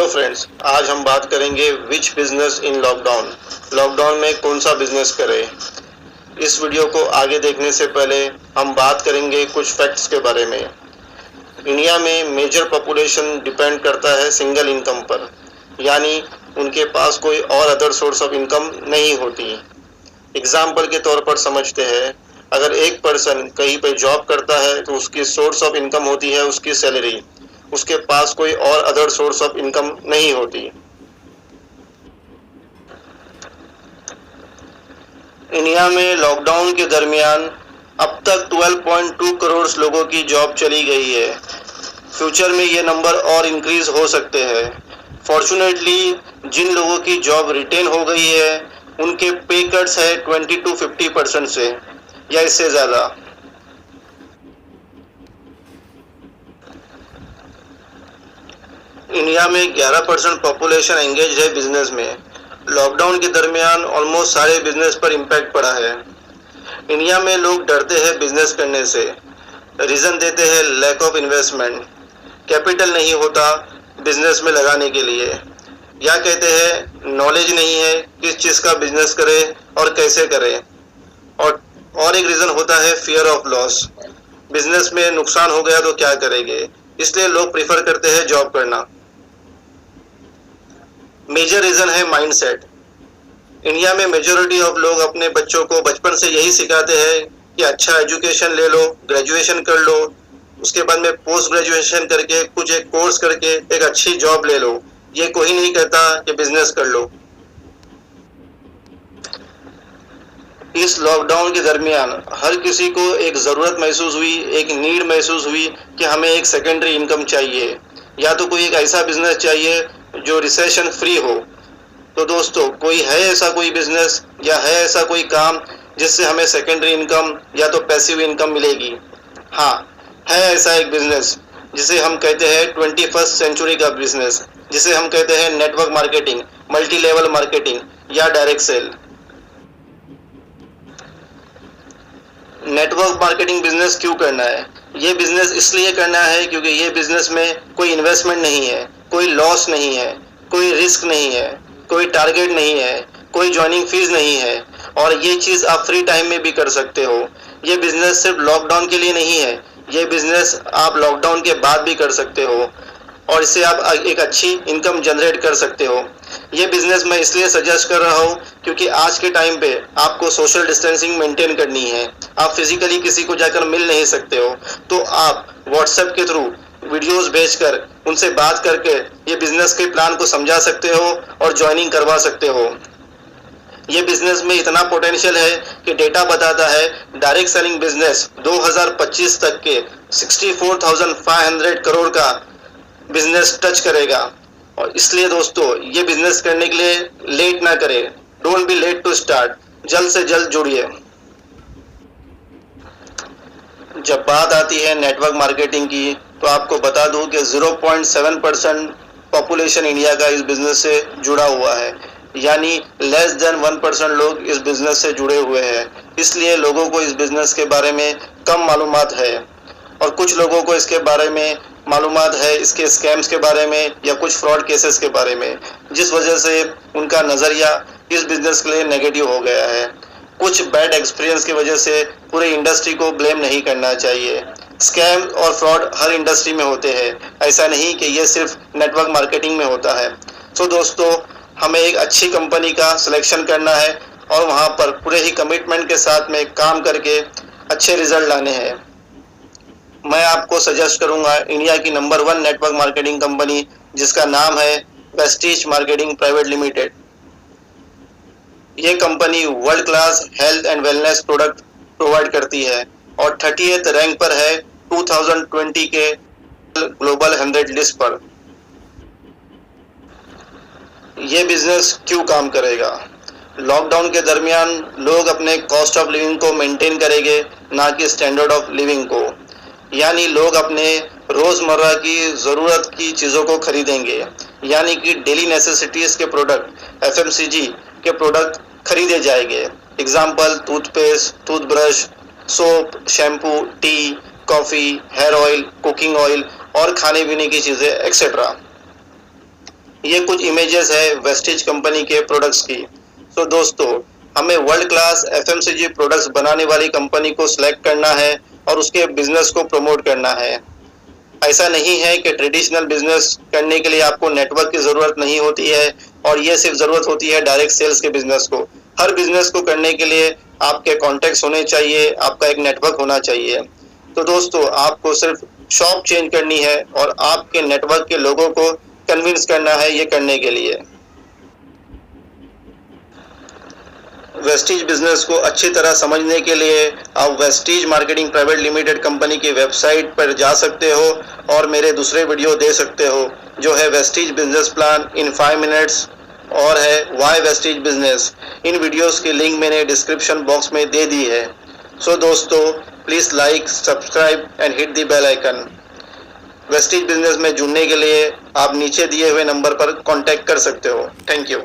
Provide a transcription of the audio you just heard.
Hello friends, आज हम बात करेंगे which business in lockdown. Lockdown में कौन सा बिजनेस करें। इस वीडियो को आगे देखने से पहले हम बात करेंगे कुछ फैक्ट्स के बारे में। इंडिया में मेजर पॉपुलेशन डिपेंड करता है सिंगल इनकम पर, यानी उनके पास कोई और अदर सोर्स ऑफ इनकम नहीं होती। एग्जाम्पल के तौर पर समझते हैं, अगर एक पर्सन कहीं पे जॉब करता है तो उसकी सोर्स ऑफ इनकम होती है उसकी सैलरी, उसके पास कोई और अदर सोर्स ऑफ इनकम नहीं होती। इंडिया में लॉकडाउन के दरमियान अब तक 12.2 करोड़ लोगों की जॉब चली गई है। फ्यूचर में ये नंबर और इंक्रीज हो सकते हैं। फॉर्चुनेटली जिन लोगों की जॉब रिटेन हो गई है उनके पे कट्स है 20 to 50% से या इससे ज़्यादा। इंडिया में 11% पॉपुलेशन एंगेज है बिजनेस में। लॉकडाउन के दरमियान ऑलमोस्ट सारे बिजनेस पर इम्पैक्ट पड़ा है। इंडिया में लोग डरते हैं बिजनेस करने से। रीज़न देते हैं लैक ऑफ इन्वेस्टमेंट, कैपिटल नहीं होता बिजनेस में लगाने के लिए, या कहते हैं नॉलेज नहीं है किस चीज़ का बिजनेस करे और कैसे करे। और एक रीज़न होता है फियर ऑफ लॉस, बिजनेस में नुकसान हो गया तो क्या करेंगे, इसलिए लोग प्रीफर करते हैं जॉब करना। मेजर रीजन है माइंडसेट। इंडिया में मेजॉरिटी ऑफ लोग अपने बच्चों को बचपन से यही सिखाते हैं कि अच्छा एजुकेशन ले लो, ग्रेजुएशन कर लो, उसके बाद में पोस्ट ग्रेजुएशन करके कुछ एक कोर्स करके एक अच्छी जॉब ले लो। ये कोई नहीं कहता कि बिजनेस कर लो। इस लॉकडाउन के दरमियान हर किसी को एक ज़रूरत महसूस हुई, एक नीड महसूस हुई कि हमें एक सेकेंडरी इनकम चाहिए, या तो कोई एक ऐसा बिजनेस चाहिए जो रिसेशन फ्री हो। तो दोस्तों, कोई है ऐसा कोई बिजनेस या है ऐसा कोई काम जिससे हमें सेकेंडरी इनकम या तो पैसिव इनकम मिलेगी? हाँ, है ऐसा एक बिजनेस जिसे हम कहते हैं 21st सेंचुरी का बिजनेस, जिसे हम कहते हैं network marketing, multi level marketing या direct sale. Network marketing business क्यों करना है? ये बिजनेस इसलिए करना है क्योंकि ये बिजनेस में कोई इन्वेस्टमेंट नहीं है, कोई लॉस नहीं है, कोई रिस्क नहीं है, कोई टारगेट नहीं है, कोई ज्वाइनिंग फीस नहीं है, और ये चीज़ आप फ्री टाइम में भी कर सकते हो। ये बिजनेस सिर्फ लॉकडाउन के लिए नहीं है, ये बिजनेस आप लॉकडाउन के बाद भी कर सकते हो और इससे आप एक अच्छी इनकम जनरेट कर सकते हो। ये बिजनेस मैं इसलिए सजेस्ट कर रहा हूँ क्योंकि आज के टाइम पे आपको सोशल डिस्टेंसिंग मेंटेन करनी है, आप फिजिकली किसी को जाकर मिल नहीं सकते हो, तो आप व्हाट्सएप के थ्रू वीडियोस भेजकर उनसे बात करके ये बिजनेस के प्लान को समझा सकते हो और ज्वाइनिंग करवा सकते हो। ये बिजनेस में इतना पोटेंशियल है कि डेटा बताता है डायरेक्ट सेलिंग बिजनेस 2025 तक के 64,500 करोड़ का बिजनेस टच करेगा। और इसलिए दोस्तों, ये बिजनेस करने के लिए लेट ना करें, don't be late to start, जल्द से जल्द जुड़िए। जब बात आती है नेटवर्क मार्केटिंग की तो आपको बता दूं कि 0.7% पॉपुलेशन इंडिया का इस बिजनेस से जुड़ा हुआ है, यानी लेस देन 1% लोग इस बिजनेस से जुड़े हुए हैं। इसलिए लोगों को इस बिजनेस के बारे में कम मालूमात है, और कुछ लोगों को इसके बारे में मालूमात है इसके स्कैम्स के बारे में या कुछ फ्रॉड केसेस के बारे में, जिस वजह से उनका नज़रिया इस बिजनेस के लिए नेगेटिव हो गया है। कुछ बैड एक्सपीरियंस की वजह से पूरे इंडस्ट्री को ब्लेम नहीं करना चाहिए। स्कैम और फ्रॉड हर इंडस्ट्री में होते हैं, ऐसा नहीं कि ये सिर्फ नेटवर्क मार्केटिंग में होता है। सो दोस्तों, हमें एक अच्छी कंपनी का सिलेक्शन करना है और वहाँ पर पूरे ही कमिटमेंट के साथ में काम करके अच्छे रिजल्ट लाने हैं। मैं आपको सजेस्ट करूँगा इंडिया की नंबर 1 नेटवर्क मार्केटिंग कंपनी, जिसका नाम है प्रेस्टीज मार्केटिंग प्राइवेट लिमिटेड। ये company world class health and wellness product provide करती है और 30th रैंक पर है 2020 के ग्लोबल 100 लिस्ट पर। ये बिजनेस क्यों काम करेगा? लॉकडाउन के दरमियान लोग अपने कॉस्ट ऑफ लिविंग को मेंटेन करेंगे, ना कि स्टैंडर्ड ऑफ लिविंग को, यानी लोग अपने रोज़मर्रा की ज़रूरत की चीज़ों को खरीदेंगे, यानी कि डेली नेसेसिटीज़ के प्रोडक्ट, FMCG के प्रोडक्ट खरीदे जाएंगे। Example toothpaste, toothbrush, soap, shampoo, tea, coffee, hair oil, cooking oil और खाने पीने की चीज़ें एक्सेट्रा। ये कुछ इमेजेस है वेस्टीज कंपनी के प्रोडक्ट्स की। सो दोस्तों, हमें वर्ल्ड क्लास एफएमसीजी प्रोडक्ट्स बनाने वाली कंपनी को सिलेक्ट करना है और उसके बिजनेस को प्रमोट करना है। ऐसा नहीं है कि ट्रेडिशनल बिजनेस करने के लिए आपको नेटवर्क की ज़रूरत नहीं होती है और ये सिर्फ ज़रूरत होती है डायरेक्ट सेल्स के बिजनेस को। हर बिजनेस को करने के लिए आपके कॉन्टैक्ट्स होने चाहिए, आपका एक नेटवर्क होना चाहिए। तो दोस्तों, आपको सिर्फ शॉप चेंज करनी है और आपके नेटवर्क के लोगों को कन्विंस करना है ये करने के लिए। वेस्टीज बिजनेस को अच्छी तरह समझने के लिए आप Vestige marketing private limited company की वेबसाइट पर जा सकते हो और मेरे दूसरे वीडियो दे सकते हो, जो है Vestige business plan in 5 minutes और है वाई वेस्टीज बिजनेस। इन वीडियोस की लिंक मैंने डिस्क्रिप्शन बॉक्स में दे दी है। सो दोस्तों, please like, subscribe and hit the bell icon. Vestige business में जुड़ने के लिए आप नीचे दिए हुए नंबर पर कॉन्टैक्ट कर सकते हो। Thank you.